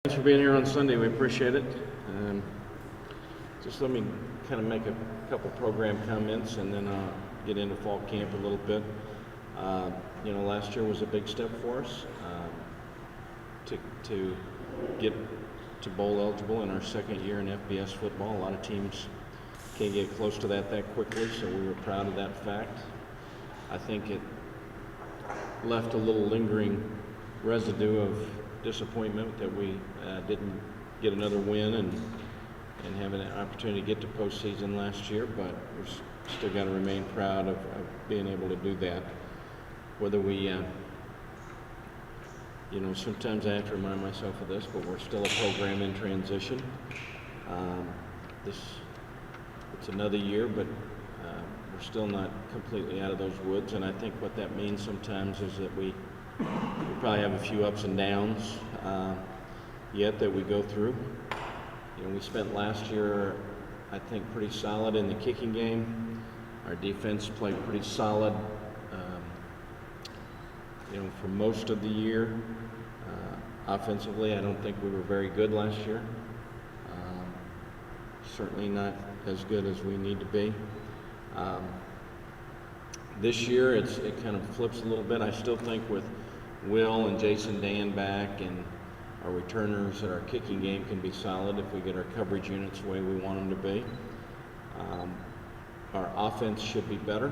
Thanks for being here on Sunday. We appreciate it. Just let me kind of make a couple program comments, and then I'll get into fall camp a little bit. Last year was a big step for us to get to bowl eligible in our second year in FBS football. A lot of teams can't get close to that quickly, so we were proud of that fact. I think it left a little lingering residue of disappointment that we didn't get another win and have an opportunity to get to postseason last year, but we've still got to remain proud of being able to do that. Whether we, sometimes I have to remind myself of this, but we're still a program in transition. It's another year, but we're still not completely out of those woods, and I think what that means sometimes is that we probably have a few ups and downs yet that we go through. We spent last year, I think, pretty solid in the kicking game. Our defense played pretty solid, for most of the year. Offensively, I don't think we were very good last year. Certainly not as good as we need to be. This year, it kind of flips a little bit. I still think with Will and Jason Dan back and our returners, that our kicking game can be solid if we get our coverage units the way we want them to be. Our offense should be better,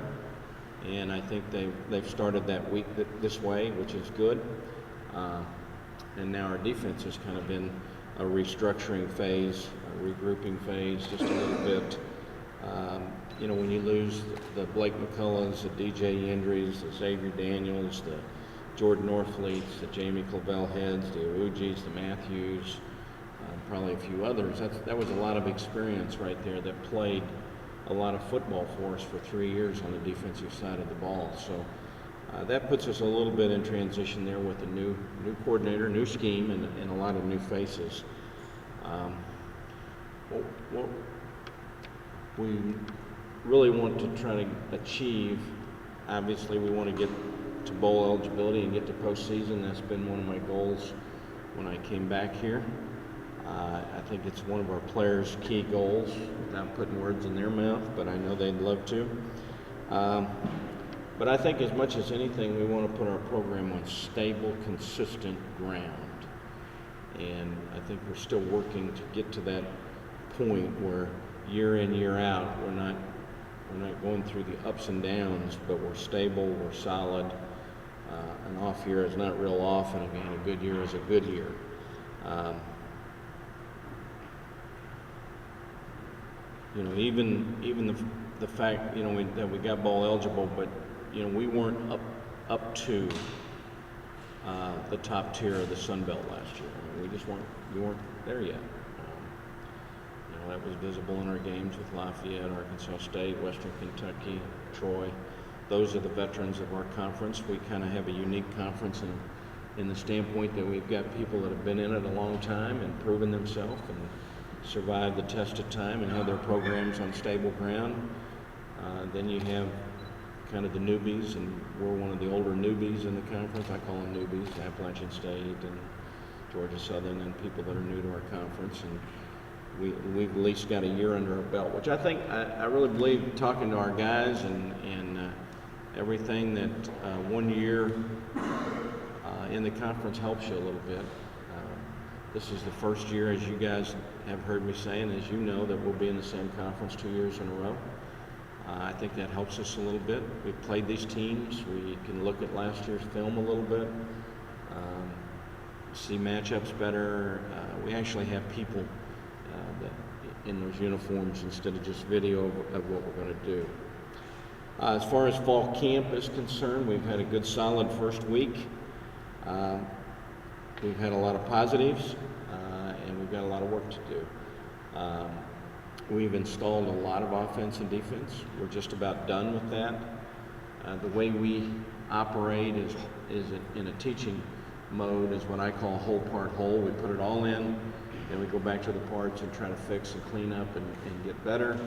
and I think they've started that week this way, which is good. And now our defense is kind of in a restructuring phase, a regrouping phase, just a little bit. When you lose the Blake McCulloughs, the DJ Yendries, the Xavier Daniels, the Jordan Orfleets, the Jamie Clavell Heads, the Ujis, the Matthews, probably a few others. That was a lot of experience right there that played a lot of football for us for 3 years on the defensive side of the ball. So that puts us a little bit in transition there with a new coordinator, new scheme, and a lot of new faces. What we really want to try to achieve, obviously we want to get to bowl eligibility and get to postseason. That's been one of my goals when I came back here. I think it's one of our players' key goals, without putting words in their mouth, but I know they'd love to. But I think as much as anything, we want to put our program on stable, consistent ground. And I think we're still working to get to that point where year in, year out, we're not going through the ups and downs, but we're stable, we're solid. An off year is not real off, and again, a good year is a good year. Even the fact that we got bowl eligible, but we weren't up to the top tier of the Sun Belt last year. We weren't there yet. That was visible in our games with Lafayette, Arkansas State, Western Kentucky, Troy. Those are the veterans of our conference. We kind of have a unique conference in the standpoint that we've got people that have been in it a long time and proven themselves and survived the test of time and have their programs on stable ground. Then you have kind of the newbies, and we're one of the older newbies in the conference. I call them newbies, Appalachian State and Georgia Southern, and people that are new to our conference. And we've at least got a year under our belt, which I think, I really believe, talking to our guys and everything, that 1 year in the conference helps you a little bit. This is the first year, as you guys have heard me say, and as you know, that we'll be in the same conference 2 years in a row. I think that helps us a little bit. We've played these teams. We can look at last year's film a little bit, see matchups better. We actually have people in those uniforms instead of just video of what we're going to do. As far as fall camp is concerned, we've had a good solid first week. We've had a lot of positives, and we've got a lot of work to do. We've installed a lot of offense and defense. We're just about done with that. The way we operate is in a teaching mode, is what I call whole part whole. We put it all in, and we go back to the parts and try to fix and clean up and get better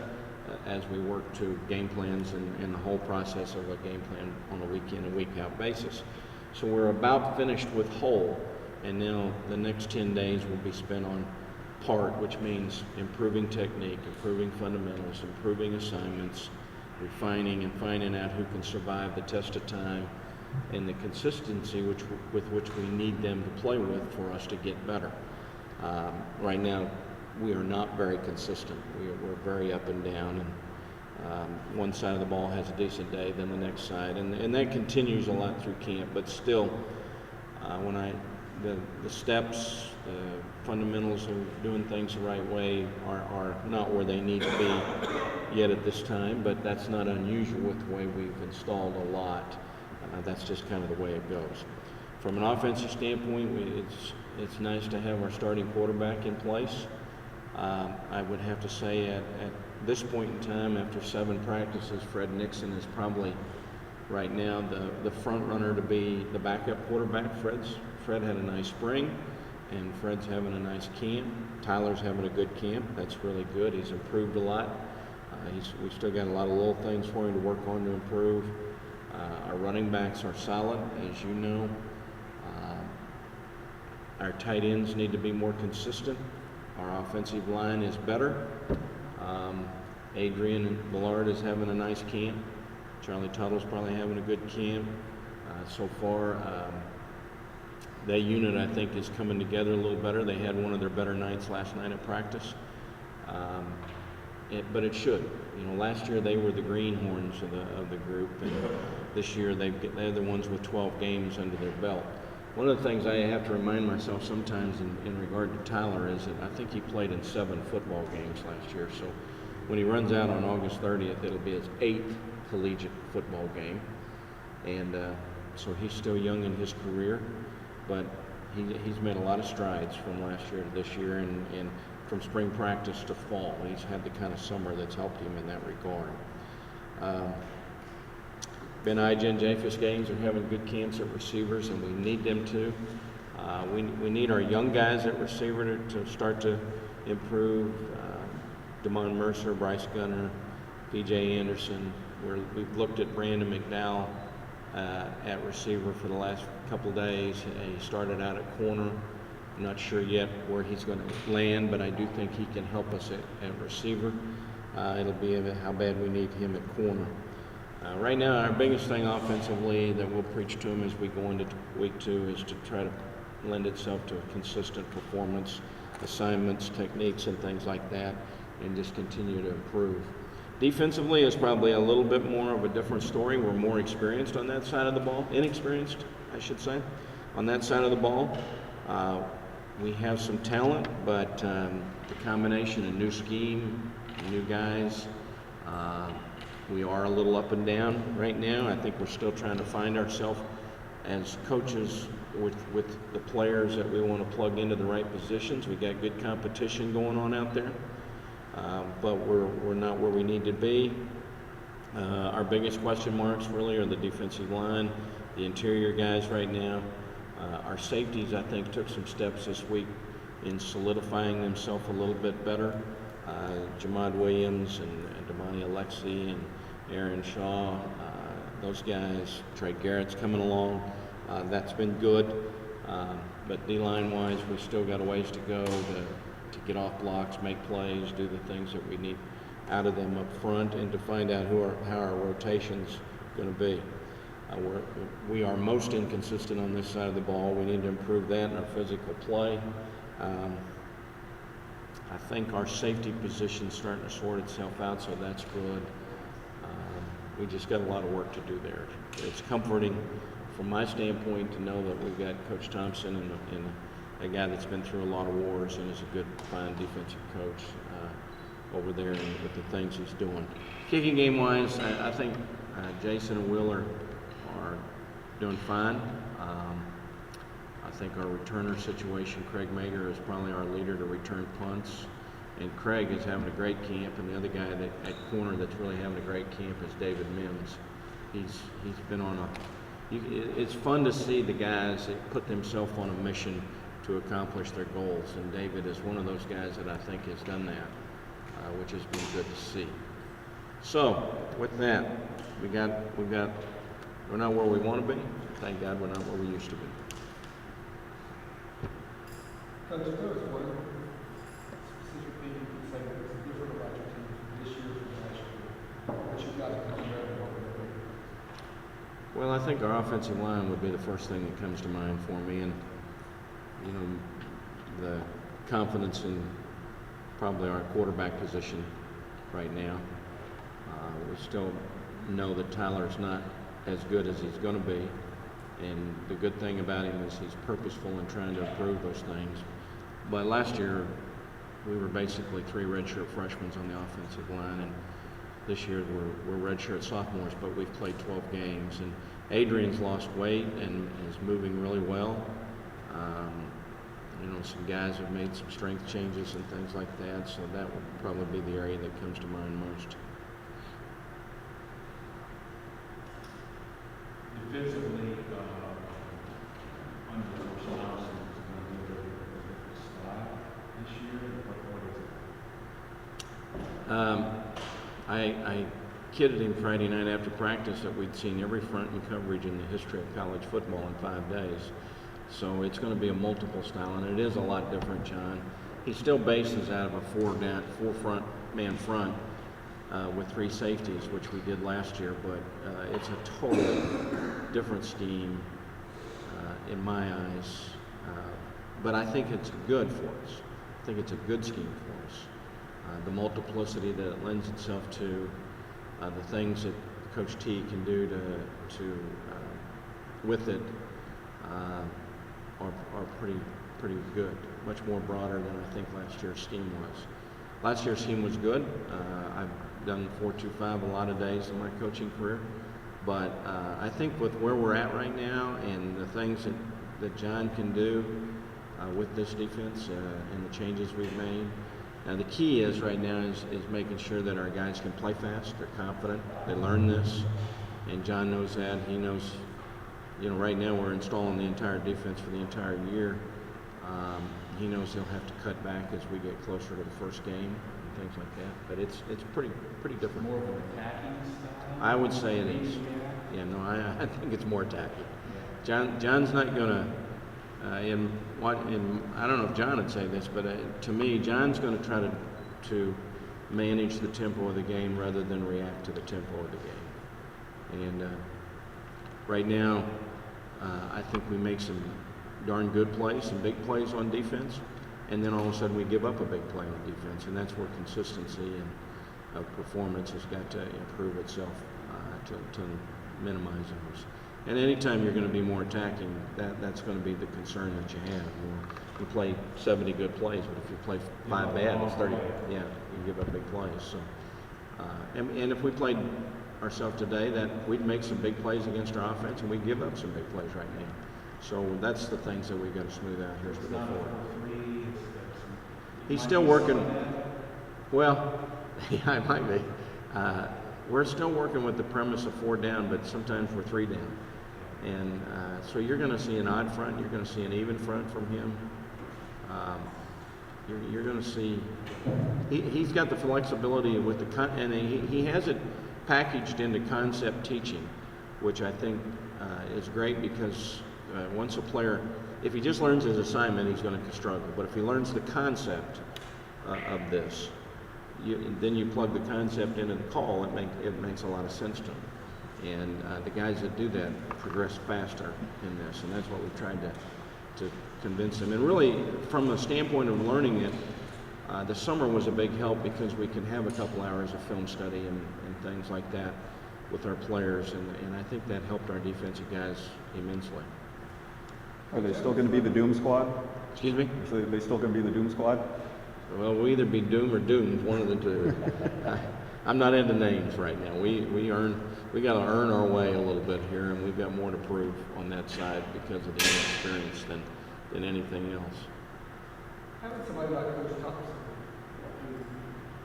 as we work to game plans and the whole process of a game plan on a week in and week out basis. So we're about finished with whole. And now the next 10 days will be spent on part, which means improving technique, improving fundamentals, improving assignments, refining and finding out who can survive the test of time, and the consistency with which we need them to play with for us to get better. Right now, we are not very consistent. We're very up and down, and one side of the ball has a decent day, then the next side, and that continues a lot through camp. But still, the steps, the fundamentals of doing things the right way are not where they need to be yet at this time, but that's not unusual with the way we've installed a lot. That's just kind of the way it goes. From an offensive standpoint, it's nice to have our starting quarterback in place. I would have to say at this point in time, after 7 practices, Fred Nixon is probably right now the front runner to be the backup quarterback. Fred had a nice spring, and Fred's having a nice camp. Tyler's having a good camp. That's really good. He's improved a lot. We've still got a lot of little things for him to work on to improve. Our running backs are solid, as you know. Our tight ends need to be more consistent. Our offensive line is better. Adrian and Ballard is having a nice camp. Charlie Tuttle's probably having a good camp so far. That unit, I think, is coming together a little better. They had one of their better nights last night at practice. But it should. Last year they were the greenhorns of the group, and this year they're the ones with 12 games under their belt. One of the things I have to remind myself sometimes in regard to Tyler is that I think he played in 7 football games last year. So when he runs out on August 30th, it'll be his 8th collegiate football game. And so he's still young in his career, but he's made a lot of strides from last year to this year, and from spring practice to fall. He's had the kind of summer that's helped him in that regard. Ben Ija and Japhus Gaines are having good camps at receivers, and we need them to. We need our young guys at receiver to start to improve. Damon Mercer, Bryce Gunner, P.J. Anderson. We've looked at Brandon McDowell at receiver for the last couple of days. He started out at corner. I'm not sure yet where he's going to land, but I do think he can help us at receiver. It'll be how bad we need him at corner. Right now, our biggest thing offensively that we'll preach to him as we go into week 2 is to try to lend itself to a consistent performance, assignments, techniques, and things like that, and just continue to improve. Defensively is probably a little bit more of a different story. We're more experienced on that side of the ball, inexperienced, I should say, on that side of the ball. We have some talent, but the combination of new scheme, new guys, we are a little up and down right now. I think we're still trying to find ourselves as coaches with the players that we want to plug into the right positions. We got good competition going on out there, but we're not where we need to be. Our biggest question marks really are the defensive line, the interior guys right now. Our safeties, I think, took some steps this week in solidifying themselves a little bit better. Jamad Williams and Damani Alexi and Aaron Shaw, those guys. Trey Garrett's coming along. That's been good. But D-line wise, we still got a ways to go to get off blocks, make plays, do the things that we need out of them up front, and to find out how our rotation's going to be. We are most inconsistent on this side of the ball. We need to improve that in our physical play. I think our safety position's starting to sort itself out, so that's good. We just got a lot of work to do there. It's comforting from my standpoint to know that we've got Coach Thompson and a guy that's been through a lot of wars and is a good, fine defensive coach over there and with the things he's doing. Kicking game-wise, I think Jason and Will are doing fine. I think our returner situation, Craig Mager, is probably our leader to return punts. And Craig is having a great camp, and the other guy at corner that's really having a great camp is David Mims. He's been on it's fun to see the guys that put themselves on a mission to accomplish their goals, and David is one of those guys that I think has done that, which has been good to see. So with that, we're not where we want to be. Thank God we're not where we used to be. Coach, if there was one specific thing you could say that's different about your team this year from last year, what you guys are doing better than what we're doing? Well, I think our offensive line would be the first thing that comes to mind for me, and you know, the confidence in probably our quarterback position right now. We still know that Tyler's not as good as he's going to be, and the good thing about him is he's purposeful in trying to improve those things. But last year, we were basically 3 redshirt freshmen on the offensive line, and this year we're redshirt sophomores, but we've played 12 games. And Adrian's lost weight and is moving really well. You know, some guys have made some strength changes and things like that, so that would probably be the area that comes to mind most. Defensively, under Coach Thompson, is going to be a style this year. What is it? I kidded him Friday night after practice that we'd seen every front and coverage in the history of college football in 5 days. So it's going to be a multiple style, and it is a lot different, John. He still bases out of a 4 front man front with 3 safeties, which we did last year, but it's a totally different scheme in my eyes. But I think it's good for us. I think it's a good scheme for us. The multiplicity that it lends itself to, the things that Coach T can do to with it are pretty good. Much more broader than I think last year's scheme was. Last year's scheme was good. I've done 4-2-5 a lot of days in my coaching career, but I think with where we're at right now and the things that John can do with this defense and the changes we've made. Now the key is right now is making sure that our guys can play fast, they're confident, they learn this, and John knows that. He knows, you know, right now we're installing the entire defense for the entire year. He knows he'll have to cut back as we get closer to the first game and things like that. But it's pretty different. More of an attacking style? I would say it is. Yeah, no, I think it's more attacking. John's not gonna. I don't know if John would say this, but to me, John's going to try to manage the tempo of the game rather than react to the tempo of the game. And right now, I think we make some darn good plays, some big plays on defense, and then all of a sudden we give up a big play on defense, and that's where consistency and performance has got to improve itself to minimize those. And anytime you're going to be more attacking, that's going to be the concern that you have. You play 70 good plays, but if you play 5 bad, it's 30. Yeah, you give up big plays. So, and if we played ourselves today, that we'd make some big plays against our offense, and we give up some big plays right now. So that's the things that we've got to smooth out here as we go forward. He's still working. Well, yeah, it might be. We're still working with the premise of 4 down, but sometimes we're 3 down. And so you're going to see an odd front, you're going to see an even front from him. You're going to see, he's got the flexibility with and he has it packaged into concept teaching, which I think is great because once a player, if he just learns his assignment, he's going to struggle. But if he learns the concept of this, then you plug the concept into the call, it makes a lot of sense to him. And the guys that do that progress faster in this, and that's what we've tried to convince them. And really, from the standpoint of learning it, the summer was a big help because we could have a couple hours of film study and things like that with our players, and I think that helped our defensive guys immensely. Are they still going to be the Doom Squad? Excuse me? Are they still going to be the Doom Squad? Well, we'll either be Doom or Doomed, one of the two. I'm not into names right now. We got to earn our way a little bit here, and we've got more to prove on that side because of the inexperience than anything else. Having somebody like Coach Thompson, who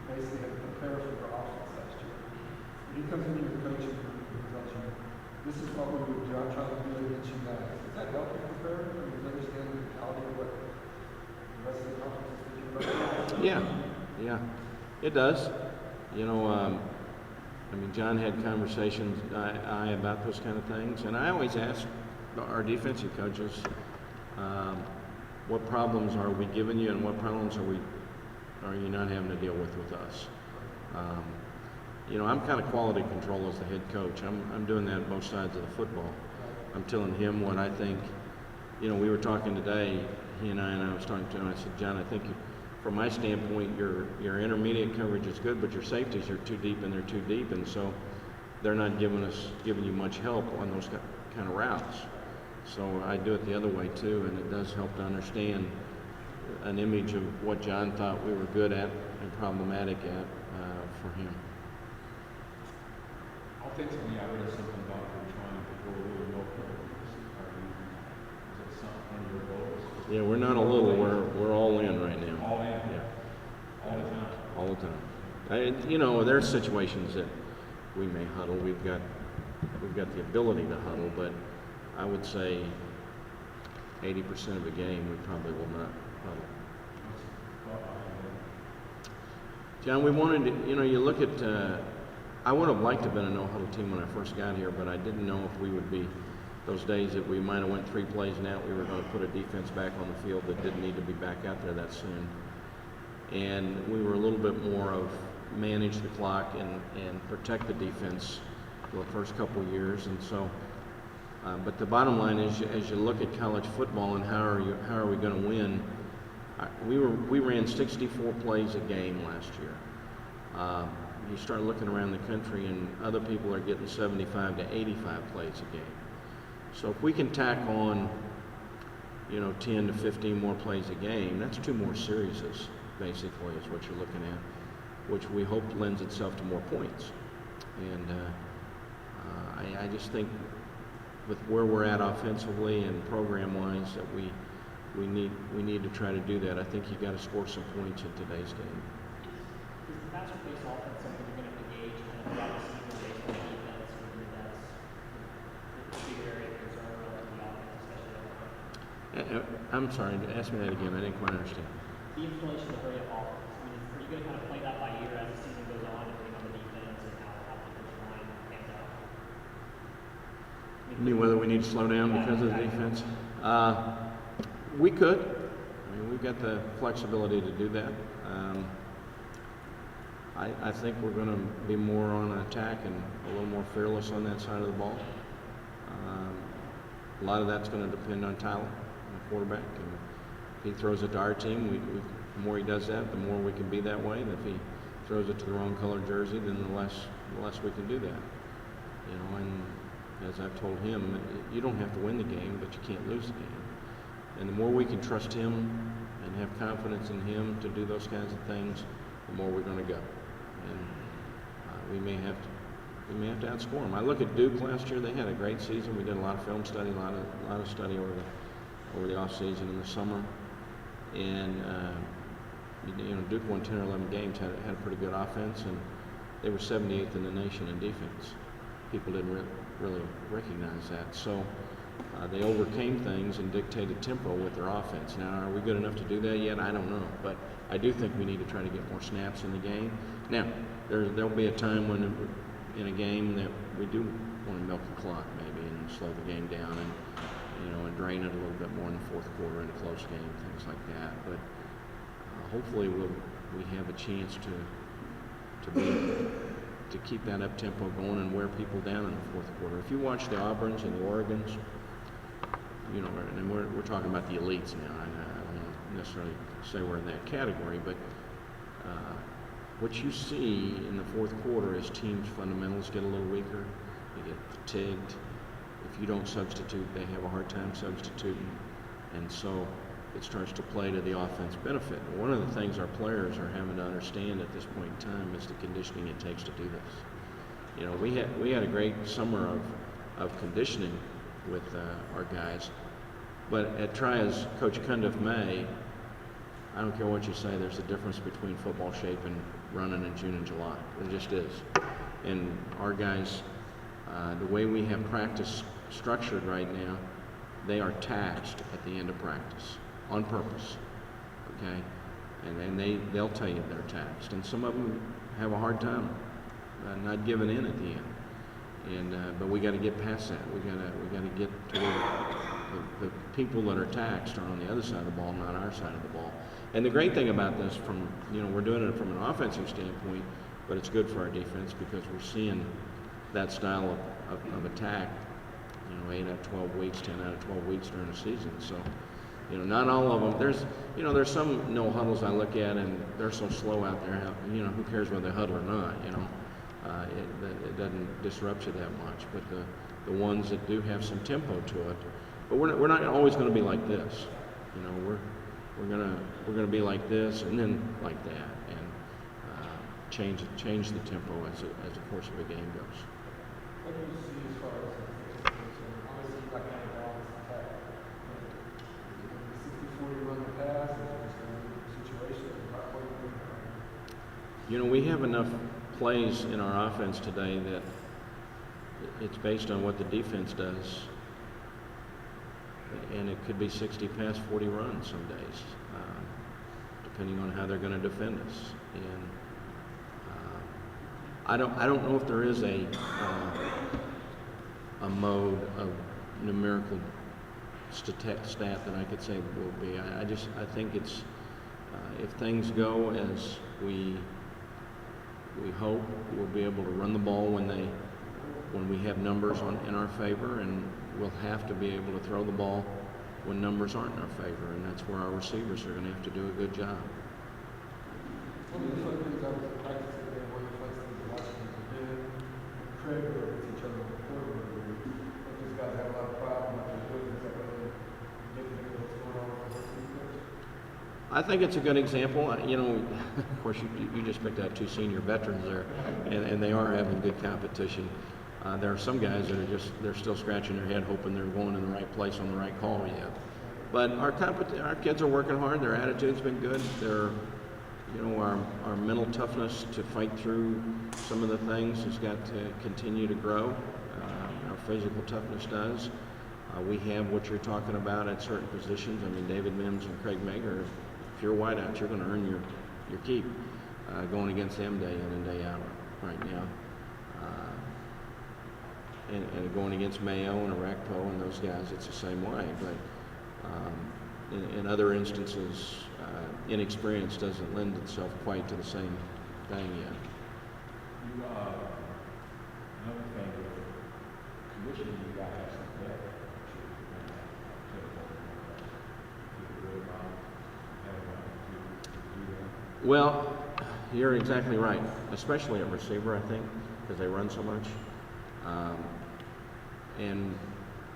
basically had to prepare for the offense last year, when he comes into your coaching group and tells you, this is what we would do, I'm trying to do against you guys. Does that help you prepare? Do you understand the mentality of what the rest of the conference is thinking about? Yeah, it does. You know, I mean, John had conversations about those kind of things, and I always ask our defensive coaches, what problems are we giving you and what problems are you not having to deal with us? You know, I'm kind of quality control as the head coach. I'm doing that on both sides of the football. I'm telling him what I think. You know, we were talking today, he and I was talking to him. I said, John, I think from my standpoint, your intermediate coverage is good, but your safeties are too deep, and they're too deep, and so they're not giving you much help on those kind of routes. So I do it the other way too, and it does help to understand an image of what John thought we were good at and problematic at for him. Offensively, I read something about you trying to go a little local. Is that something one of your goals? Yeah, we're not a little. We're all in right now. All in. Yeah. All the time. All the time. You know, there's situations that we may huddle. We've got the ability to huddle, but I would say 80% of the game we probably will not huddle. John, we wanted to, you know, you look at, I would have liked to have been a no-huddle team when I first got here, but I didn't know if we would be, those days that we might have went 3 plays and out, we were going to put a defense back on the field that didn't need to be back out there that soon. And we were a little bit more of manage the clock and protect the defense for the first couple of years. And so, but the bottom line is, as you look at college football and how are we going to win, we ran 64 plays a game last year. You start looking around the country and other people are getting 75 to 85 plays a game. So if we can tack on, you know, 10 to 15 more plays a game, that's 2 more series, basically, is what you're looking at, which we hope lends itself to more points. And I just think with where we're at offensively and program-wise that we need to try to do that. I think you got to score some points in today's game. Is the faster pace offense something you're going to have to gauge kind of throughout the season based on the defense, or that's a big area of concern relative to the offense, especially? I'm sorry, ask me that again. I didn't quite understand. The inflation of the hurry up offense. I mean, are you going to kind of play that by ear as the season goes on, depending on the defense and how the defensive line pans out? You mean whether we need to slow down because of the defense? We could. I mean, we've got the flexibility to do that. I think we're going to be more on attack and a little more fearless on that side of the ball. A lot of that's going to depend on Tyler, the quarterback. And if he throws it to our team, the more he does that, the more we can be that way. And if he throws it to the wrong color jersey, then the less we can do that. You know, and as I've told him, you don't have to win the game, but you can't lose the game. And the more we can trust him and have confidence in him to do those kinds of things, the more we're going to go. And we may have to outscore them. I look at Duke last year; they had a great season. We did a lot of film study, a lot of study over the off season in the summer, and you know, Duke won 10 or 11 games, had a pretty good offense, and they were 78th in the nation in defense. People didn't really recognize that, so they overcame things and dictated tempo with their offense. Now, are we good enough to do that yet? I don't know, but I do think we need to try to get more snaps in the game. Now, there'll be a time when in a game that we do want to milk the clock maybe and slow the game down and, you know, and drain it a little bit more in the fourth quarter in a close game, things like that. But hopefully we have a chance to keep that up tempo going and wear people down in the fourth quarter. If you watch the Auburns and the Oregons, you know, and we're talking about the elites now. I don't necessarily say we're in that category, but what you see in the fourth quarter is teams' fundamentals get a little weaker. They get fatigued. If you don't substitute, they have a hard time substituting, and so it starts to play to the offense benefit. One of the things our players are having to understand at this point in time is the conditioning it takes to do this. You know, we had a great summer of conditioning with our guys, but at try as Coach Cundiff may, I don't care what you say, there's a difference between football shape and running in June and July. There just is. And our guys, the way we have practice structured right now, they are taxed at the end of practice on purpose, okay? And they'll tell you they're taxed. And some of them have a hard time not giving in at the end. And but we got to get past that. We got to get to where the people that are taxed are on the other side of the ball, not our side of the ball. And the great thing about this, from we're doing it from an offensive standpoint, but it's good for our defense because we're seeing that style of attack, 8 out of 12 weeks, 10 out of 12 weeks during the season. So, not all of them. There's some no huddles I look at and they're so slow out there. Who cares whether they huddle or not? It doesn't disrupt you that much. But the ones that do have some tempo to it, but we're not always going to be like this. We're gonna be like this and then like that, and change the tempo as the course of the game goes. What do you see as far as obviously you'd like to have a balanced attack? Is it going to be 60-40 run the pass? Is it just going to be a situation about what you're doing? We have enough plays in our offense today that it's based on what the defense does, and it could be 60 pass, 40 run some days, depending on how they're going to defend us. And I don't know if there is a mode of numerical stat that I could say will be. I think it's if things go as we hope, we'll be able to run the ball when we have numbers in our favor, and we'll have to be able to throw the ball when numbers aren't in our favor, and that's where our receivers are going to have to do a good job. One of the fun things I was at practice today, one of the fun things to watch is Ben and Craig go against each other on the quarterback. Those guys have a lot of problems with their business. That really indicative of what's going on with the defense. I think it's a good example. Of course, you just picked out two senior veterans there, and they are having good competition. There are some guys that they're still scratching their head, hoping they're going in the right place on the right call yet. But our kids are working hard. Their attitude's been good. Our mental toughness to fight through some of the things has got to continue to grow. Our physical toughness does. We have what you're talking about at certain positions. I mean, David Mims and Craig Mager, if you're a wideout, you're going to earn your keep going against them day in and day out right now. And going against Mayo and Arakpo and those guys, it's the same way. But in other instances, inexperience doesn't lend itself quite to the same thing yet. Another thing with conditioning, you got to have some depth. Well, you're exactly right, especially at receiver, I think, because they run so much. And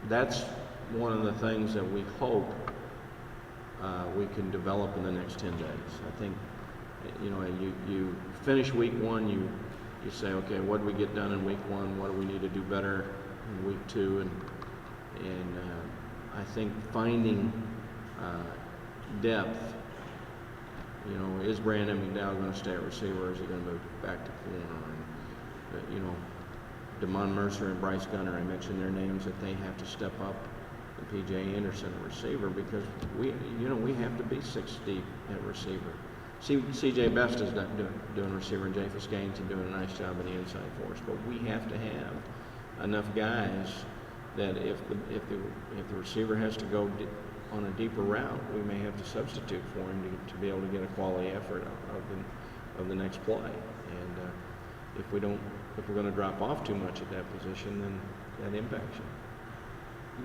that's one of the things that we hope we can develop in the next 10 days. I think, you finish week one, you say, okay, what did we get done in week one? What do we need to do better in week two? And I think finding depth. Is Brandon McDowell going to stay at receiver, or is he going to move back to corner? And, DeMond Mercer and Bryce Gunner, I mentioned their names, that they have to step up, and P.J. Anderson at receiver, because we have to be 6 deep at receiver. C.J. Best is doing receiver, and Jay Gaines is doing a nice job on the inside for us, but we have to have enough guys that if the receiver has to go on a deeper route, we may have to substitute for him to be able to get a quality effort of the next play. And if we're going to drop off too much at that position, then that impacts you.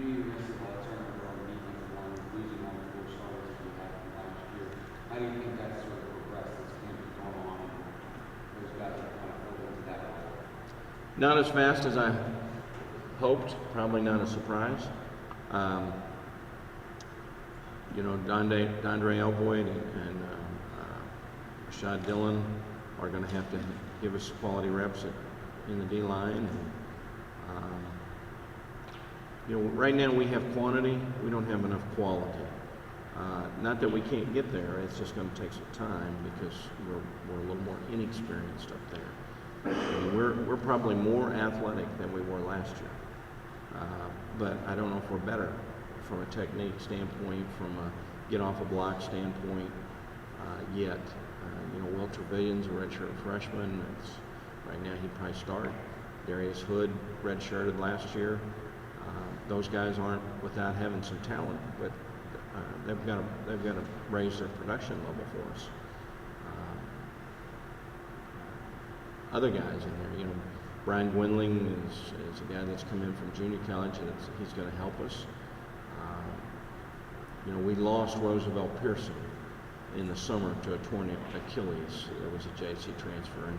You missed a lot of turnover on the defensive line, losing all the 4 starters we had from last year. How do you think that's sort of progressed as camp has gone on, and those guys are kind of filled into that role? Not as fast as I hoped, probably not a surprise. Dondre Elboy and Rashad Dillon are going to have to give us quality reps in the D-line. Right now we have quantity, we don't have enough quality. Not that we can't get there, it's just going to take some time because we're a little more inexperienced up there. We're probably more athletic than we were last year. But I don't know if we're better from a technique standpoint, from a get off a block standpoint yet. Will Trevillion's a redshirt freshman. Right now he'd probably start. Darius Hood redshirted last year. Those guys aren't without having some talent, but they've got to raise their production level for us. Other guys in there, you know, Brian Gwendling is a guy that's come in from junior college, and he's going to help us. You know, we lost Roosevelt Pearson in the summer to a torn Achilles. There was a JC transfer, and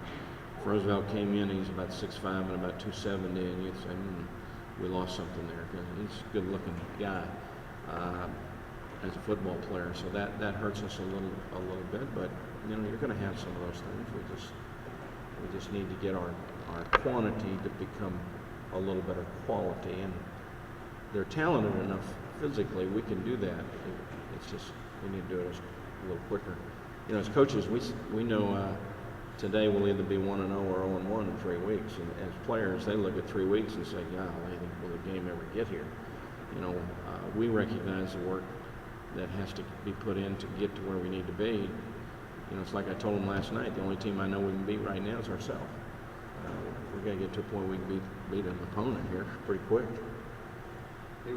Roosevelt came in. He's about 6'5" and about 270, and you'd say, we lost something there, because he's a good-looking guy as a football player. So that hurts us a little bit. But you know, you're going to have some of those things. We just need to get our quantity to become a little better quality, and they're talented enough physically. We can do that. It's just we need to do it a little quicker. You know, as coaches, we know today we'll either be 1-0 or 0-1 in 3 weeks, and as players, they look at 3 weeks and say, "Golly, will the game ever get here?" You know, we recognize the work that has to be put in to get to where we need to be. You know, it's like I told them last night, the only team I know we can beat right now is ourselves. We've got to get to a point we can beat an opponent here pretty quick.